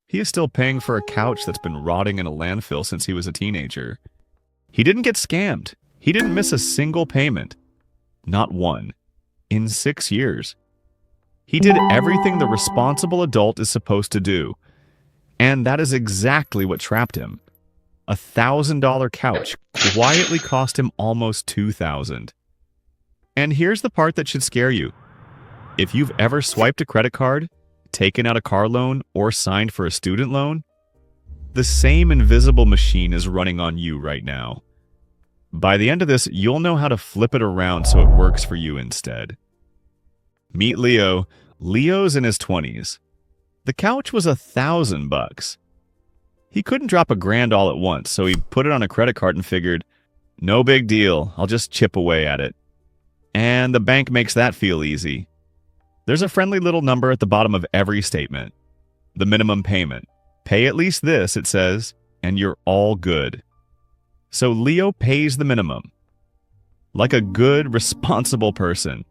He is still paying for a couch that's been rotting in a landfill since he was a teenager. He didn't get scammed. He didn't miss a single payment. Not one. In 6 years. He did everything the responsible adult is supposed to do. And that is exactly what trapped him. A $1,000 couch quietly cost him almost $2,000. And here's the part that should scare you. If you've ever swiped a credit card, taken out a car loan, or signed for a student loan, the same invisible machine is running on you right now. By the end of this, you'll know how to flip it around so it works for you instead. Meet Leo. Leo's in his 20s. The couch was $1,000. He couldn't drop $1,000 all at once, so he put it on a credit card and figured, no big deal, I'll just chip away at it. And the bank makes that feel easy. There's a friendly little number at the bottom of every statement. The minimum payment. Pay at least this, it says, and you're all good. So Leo pays the minimum. Like a good, responsible person.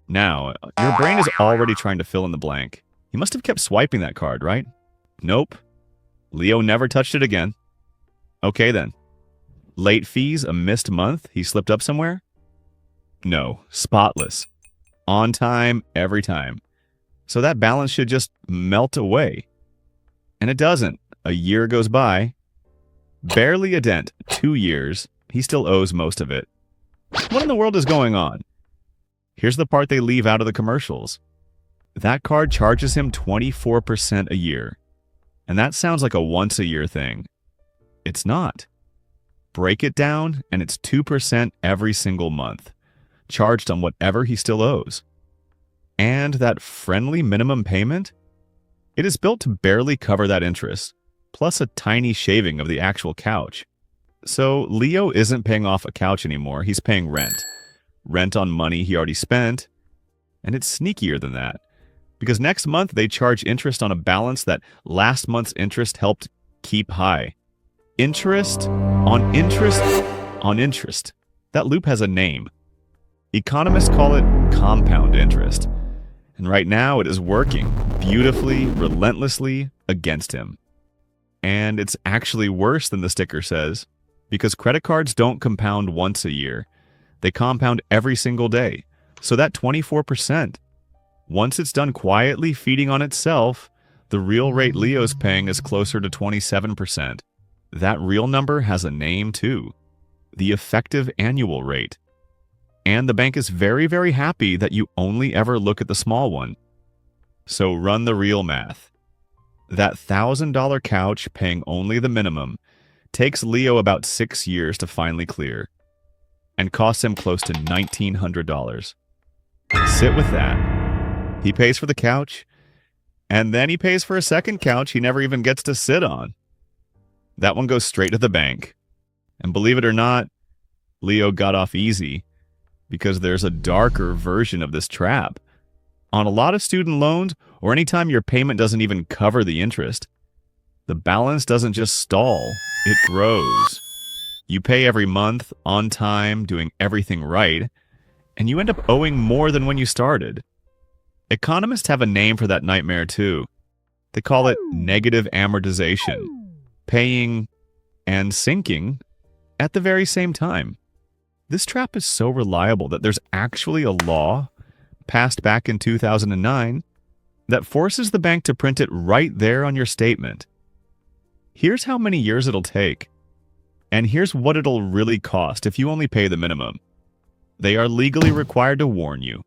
Now, your brain is already trying to fill in the blank. He must have kept swiping that card, right? Nope. Leo never touched it again. Okay then. Late fees, a missed month, he slipped up somewhere? No, spotless. On time, every time. So that balance should just melt away. And it doesn't. A year goes by. Barely a dent. 2 years. He still owes most of it. What in the world is going on? Here's the part they leave out of the commercials. That card charges him 24% a year. And that sounds like a once-a-year thing. It's not. Break it down, and it's 2% every single month, charged on whatever he still owes. And that friendly minimum payment? It is built to barely cover that interest, plus a tiny shaving of the actual couch. So Leo isn't paying off a couch anymore, he's paying rent. Rent on money he already spent. And it's sneakier than that. Because next month they charge interest on a balance that last month's interest helped keep high. Interest on interest on interest. That loop has a name. Economists call it compound interest. And right now it is working beautifully, relentlessly against him. And it's actually worse than the sticker says, because credit cards don't compound once a year. They compound every single day. So that 24%, once it's done quietly feeding on itself, the real rate Leo's paying is closer to 27%. That real number has a name too. The effective annual rate. And the bank is very, very happy that you only ever look at the small one. So run the real math. That $1,000 couch paying only the minimum takes Leo about 6 years to finally clear, and costs him close to $1,900. Sit with that. He pays for the couch, and then he pays for a second couch he never even gets to sit on. That one goes straight to the bank. And believe it or not, Leo got off easy, because there's a darker version of this trap. On a lot of student loans, or anytime your payment doesn't even cover the interest, the balance doesn't just stall, it grows. You pay every month, on time, doing everything right, and you end up owing more than when you started. Economists have a name for that nightmare too. They call it negative amortization, paying and sinking at the very same time. This trap is so reliable that there's actually a law passed back in 2009 that forces the bank to print it right there on your statement. Here's how many years it'll take. And here's what it'll really cost if you only pay the minimum. They are legally required to warn you.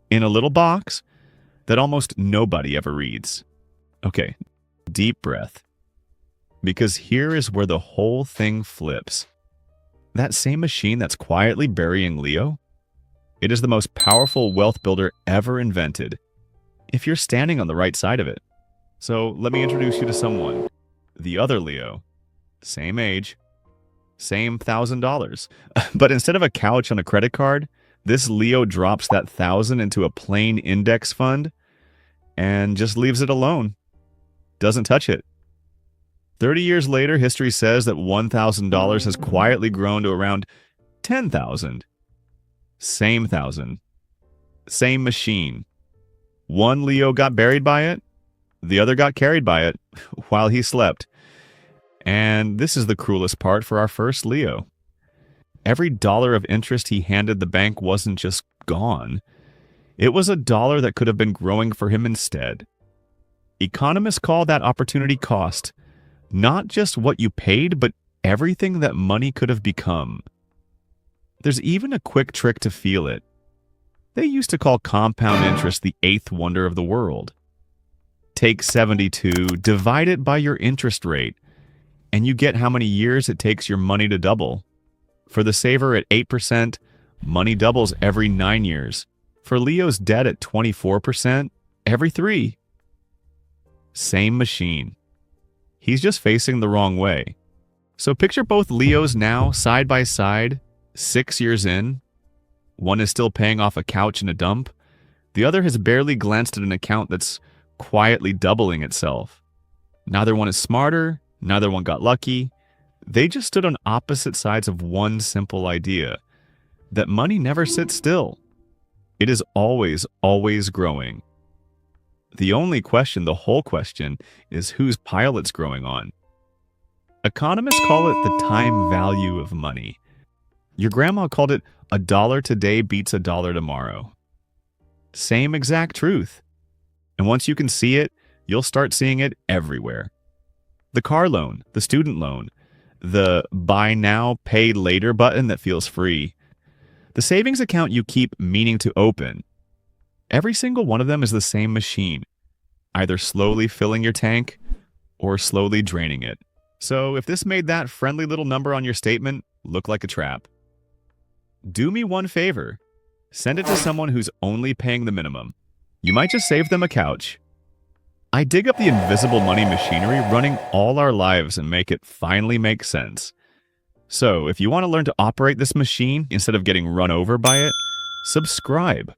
In a little box that almost nobody ever reads. Okay, deep breath. Because here is where the whole thing flips. That same machine that's quietly burying Leo, it is the most powerful wealth builder ever invented, if you're standing on the right side of it. So let me introduce you to someone. The other Leo. Same age. Same $1,000. But instead of a couch on a credit card, this Leo drops that $1,000 into a plain index fund and just leaves it alone. Doesn't touch it. 30 years later, history says that $1,000 has quietly grown to around $10,000. Same thousand. Same machine. One Leo got buried by it. The other got carried by it while he slept. And this is the cruelest part for our first Leo. Every dollar of interest he handed the bank wasn't just gone. It was a dollar that could have been growing for him instead. Economists call that opportunity cost, not just what you paid, but everything that money could have become. There's even a quick trick to feel it. They used to call compound interest the eighth wonder of the world. Take 72, divide it by your interest rate, and you get how many years it takes your money to double. For the saver at 8%, money doubles every 9 years. For Leo's debt at 24%, every 3. Same machine. He's just facing the wrong way. So picture both Leos now, side by side, 6 years in. One is still paying off a couch and a dump. The other has barely glanced at an account that's quietly doubling itself. Neither one is smarter, neither one got lucky. They just stood on opposite sides of one simple idea, that money never sits still. It is always, always growing. The only question, the whole question, is whose pile it's growing on. Economists call it the time value of money. Your grandma called it $1 today beats $1 tomorrow. Same exact truth. And once you can see it, you'll start seeing it everywhere. The car loan, the student loan, the buy now, pay later button that feels free, the savings account you keep meaning to open. Every single one of them is the same machine, either slowly filling your tank or slowly draining it. So if this made that friendly little number on your statement look like a trap, do me one favor. Send it to someone who's only paying the minimum. You might just save them a couch. I dig up the invisible money machinery running all our lives and make it finally make sense. So if you want to learn to operate this machine instead of getting run over by it, subscribe.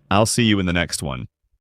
I'll see you in the next one.